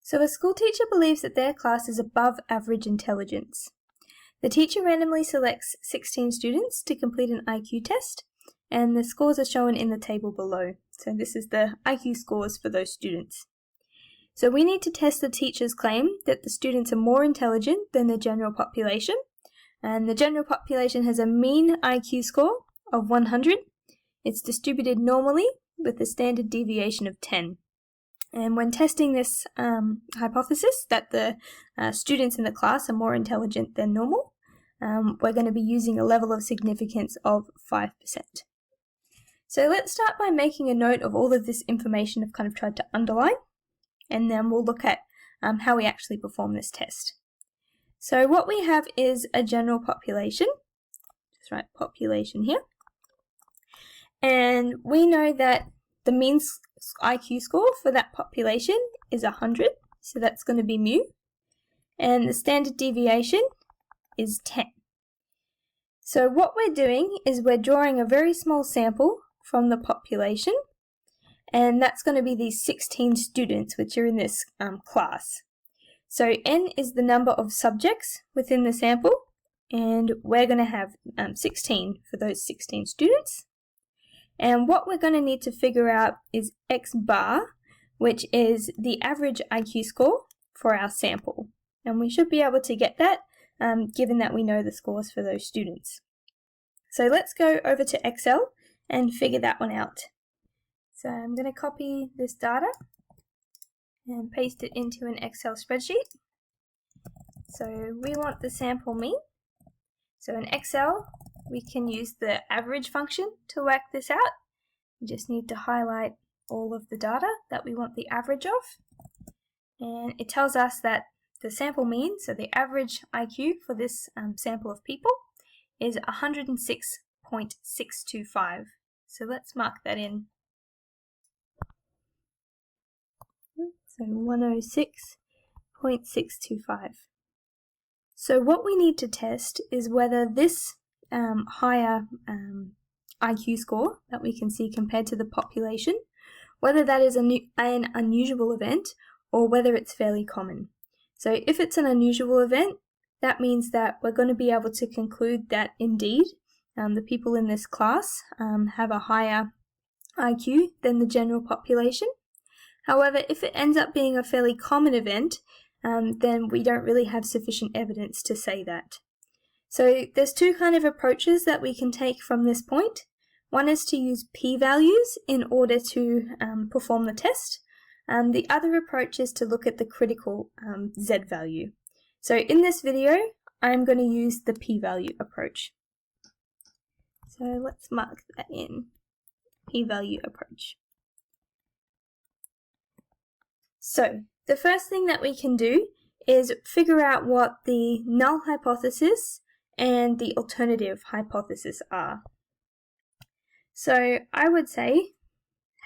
So a school teacher believes that their class is above average intelligence. The teacher randomly selects 16 students to complete an IQ test, and the scores are shown in the table below. So this is the IQ scores for those students. So we need to test the teacher's claim that the students are more intelligent than the general population, and the general population has a mean IQ score of 100. It's distributed normally with a standard deviation of 10. And when testing this hypothesis that the students in the class are more intelligent than normal, we're going to be using a level of significance of 5%. So let's start by making a note of all of this information I've kind of tried to underline, and then we'll look at how we actually perform this test. So what we have is a general population. Just write population here. And we know that the mean IQ score for that population is 100, so that's going to be mu. And the standard deviation is 10. So what we're doing is we're drawing a very small sample from the population, and that's going to be these 16 students which are in this class. So n is the number of subjects within the sample, and we're going to have 16 for those 16 students. And what we're going to need to figure out is x bar, which is the average IQ score for our sample. And we should be able to get that given that we know the scores for those students. So let's go over to Excel and figure that one out. So I'm going to copy this data and paste it into an Excel spreadsheet. So we want the sample mean. So in Excel, we can use the average function to work this out. We just need to highlight all of the data that we want the average of. And it tells us that the sample mean, so the average IQ for this sample of people, is 106.625. So let's mark that in. So 106.625. So what we need to test is whether this higher IQ score that we can see compared to the population, whether that is an unusual event or whether it's fairly common. So if it's an unusual event, that means that we're going to be able to conclude that indeed the people in this class have a higher IQ than the general population. However, if it ends up being a fairly common event, then we don't really have sufficient evidence to say that. So there's two kind of approaches that we can take from this point. One is to use p-values in order to perform the test. The other approach is to look at the critical z-value. So in this video, I'm going to use the p-value approach. So let's mark that in, p-value approach. So the first thing that we can do is figure out what the null hypothesis and the alternative hypothesis are. So I would say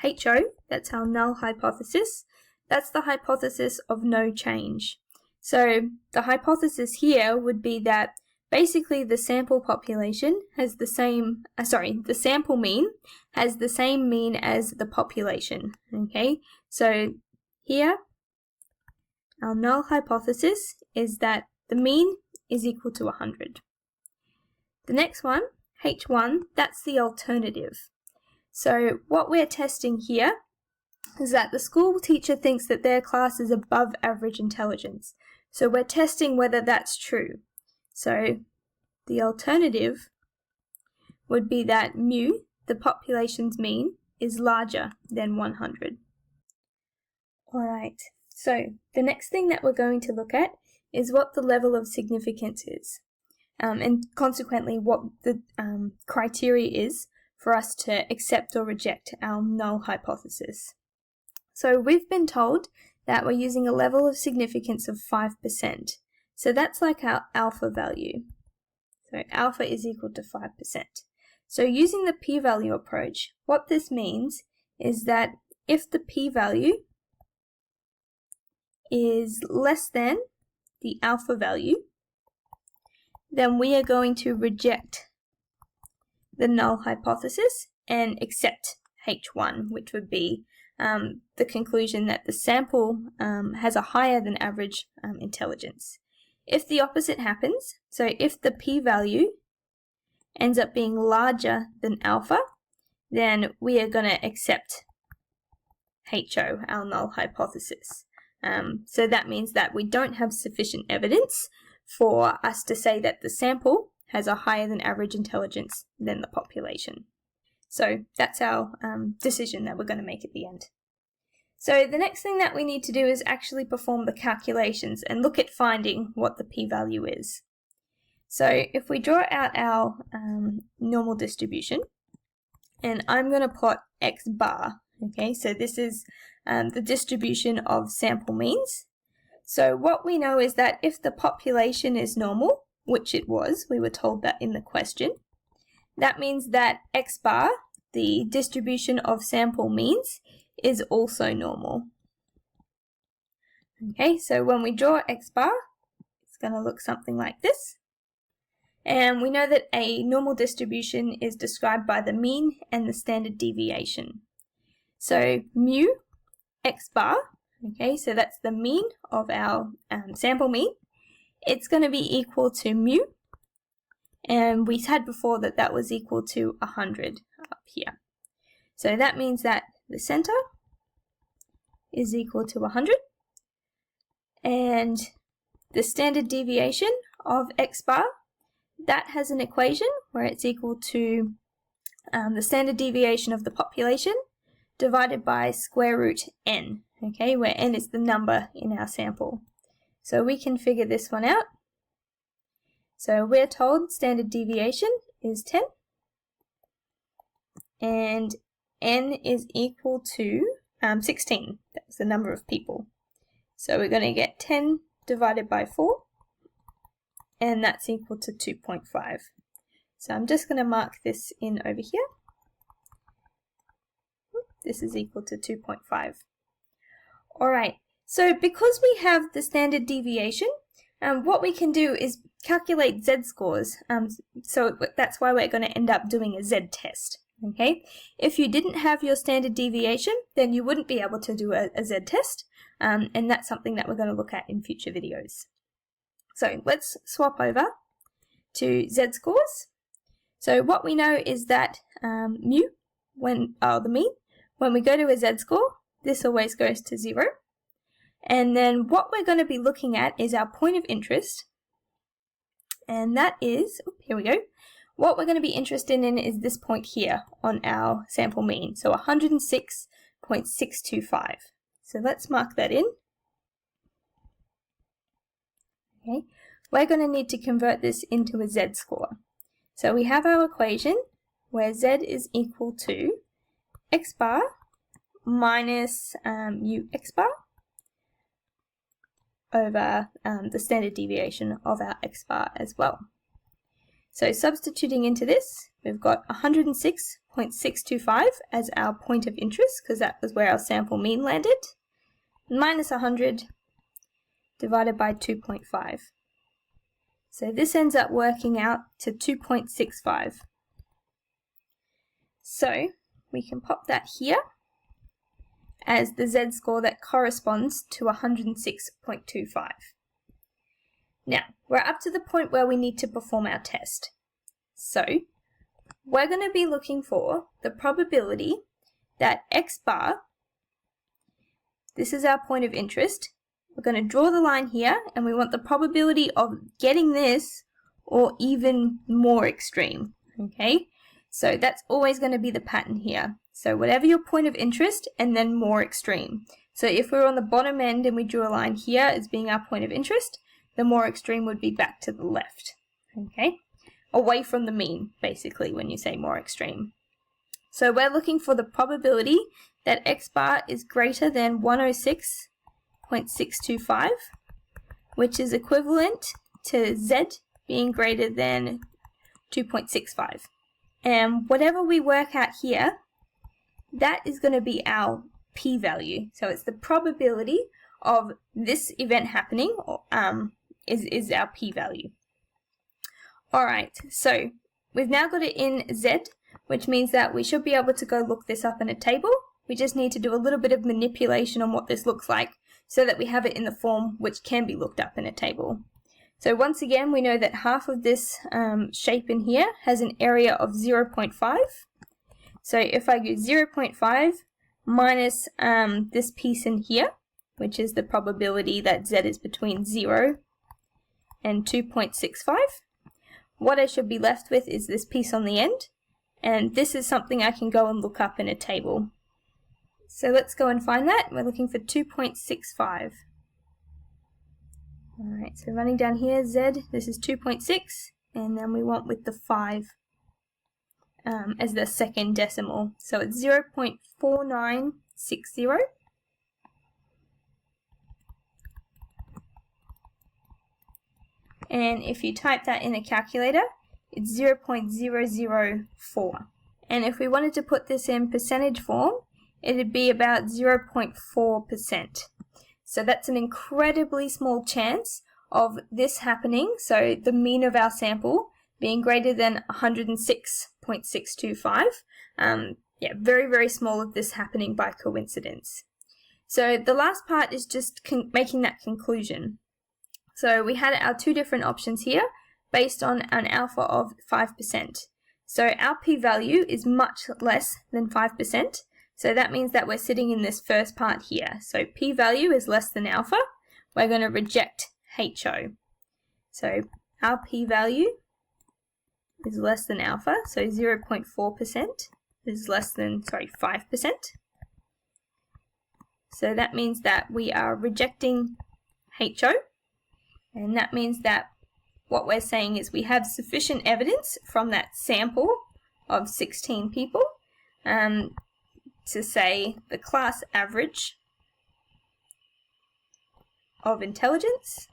HO, that's our null hypothesis, that's the hypothesis of no change. So the hypothesis here would be that basically the sample population has the same, the sample mean has the same mean as the population, okay? So here, our null hypothesis is that the mean is equal to 100. The next one, H1, that's the alternative. So what we're testing here is that the school teacher thinks that their class is above average intelligence. So we're testing whether that's true. So the alternative would be that mu, the population's mean, is larger than 100. Alright, so the next thing that we're going to look at is what the level of significance is. And consequently what the criteria is for us to accept or reject our null hypothesis. So we've been told that we're using a level of significance of 5%. So that's like our alpha value. So alpha is equal to 5%. So using the p-value approach, what this means is that if the p-value is less than the alpha value, then we are going to reject the null hypothesis and accept H1, which would be the conclusion that the sample has a higher than average intelligence. If the opposite happens, so if the p-value ends up being larger than alpha, then we are going to accept HO, our null hypothesis. So that means that we don't have sufficient evidence for us to say that the sample has a higher than average intelligence than the population. So that's our decision that we're going to make at the end. So the next thing that we need to do is actually perform the calculations and look at finding what the p-value is. So if we draw out our normal distribution, and I'm going to plot x bar, okay, so this is the distribution of sample means. So what we know is that if the population is normal, which it was, we were told that in the question, that means that x bar, the distribution of sample means, is also normal. Okay, so when we draw x bar, it's going to look something like this. And we know that a normal distribution is described by the mean and the standard deviation. So mu x bar, okay, so that's the mean of our sample mean, it's going to be equal to mu, and we had before that that was equal to 100 up here. So that means that the center is equal to 100, and the standard deviation of x bar, that has an equation where it's equal to the standard deviation of the population divided by square root n, okay, where n is the number in our sample. So we can figure this one out. So we're told standard deviation is 10, and n is equal to 16. That's the number of people. So we're going to get 10 divided by 4, and that's equal to 2.5. So I'm just going to mark this in over here. This is equal to 2.5. Alright, so because we have the standard deviation, what we can do is calculate z-scores. So that's why we're going to end up doing a z-test. Okay, if you didn't have your standard deviation, then you wouldn't be able to do a z-test, and that's something that we're going to look at in future videos. So let's swap over to z-scores. So what we know is that mu, the mean, when we go to a z-score, this always goes to 0. And then what we're going to be looking at is our point of interest, and that is, here we go, what we're going to be interested in is this point here on our sample mean, so 106.625. So let's mark that in. Okay, we're going to need to convert this into a z-score. So we have our equation where z is equal to x bar minus mu x bar over the standard deviation of our x bar as well. So substituting into this, we've got 106.625 as our point of interest, because that was where our sample mean landed, minus 100 divided by 2.5. So this ends up working out to 2.65. So we can pop that here as the z-score that corresponds to 106.25. Now, we're up to the point where we need to perform our test. So, we're going to be looking for the probability that x bar, this is our point of interest, we're going to draw the line here, and we want the probability of getting this or even more extreme, okay? So that's always going to be the pattern here. So whatever your point of interest, and then more extreme. So if we're on the bottom end and we drew a line here as being our point of interest, the more extreme would be back to the left, okay? Away from the mean, basically, when you say more extreme. So we're looking for the probability that x bar is greater than 106.625, which is equivalent to z being greater than 2.65. And whatever we work out here, that is going to be our p-value. So it's the probability of this event happening, is our p-value. Alright, so we've now got it in z, which means that we should be able to go look this up in a table We just need to do a little bit of manipulation on what this looks like so that we have it in the form which can be looked up in a table. So once again, we know that half of this shape in here has an area of 0.5. So if I go 0.5 minus this piece in here, which is the probability that z is between 0 and 2.65, what I should be left with is this piece on the end, and this is something I can go and look up in a table. So let's go and find that. We're looking for 2.65. Alright, so running down here, z, this is 2.6, and then we want with the 5 as the second decimal. So it's 0.4960. And if you type that in a calculator, it's 0.004. And if we wanted to put this in percentage form, it'd be about 0.4%. So that's an incredibly small chance of this happening, so the mean of our sample being greater than 106.625. Yeah, very, very small of this happening by coincidence. So the last part is just making that conclusion. So we had our two different options here based on an alpha of 5%. So our p-value is much less than 5%. So that means that we're sitting in this first part here. So p-value is less than alpha. We're going to reject HO. So our p-value is less than alpha, so 0.4% is less than, 5%. So that means that we are rejecting HO, and that means that what we're saying is we have sufficient evidence from that sample of 16 people to say the class average of intelligence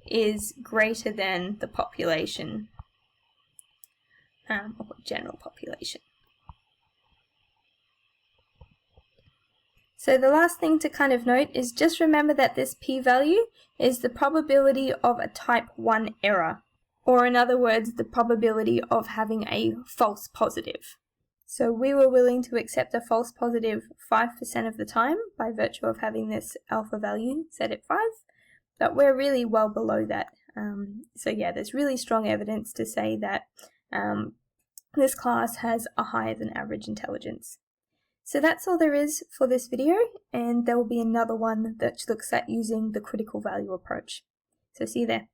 is greater than the population, or general population. So the last thing to kind of note is just remember that this p-value is the probability of a type 1 error, or in other words, the probability of having a false positive. So we were willing to accept a false positive 5% of the time by virtue of having this alpha value set at 5, but we're really well below that. So yeah, there's really strong evidence to say that this class has a higher than average intelligence. So that's all there is for this video, and there will be another one that looks at using the critical value approach. So see you there.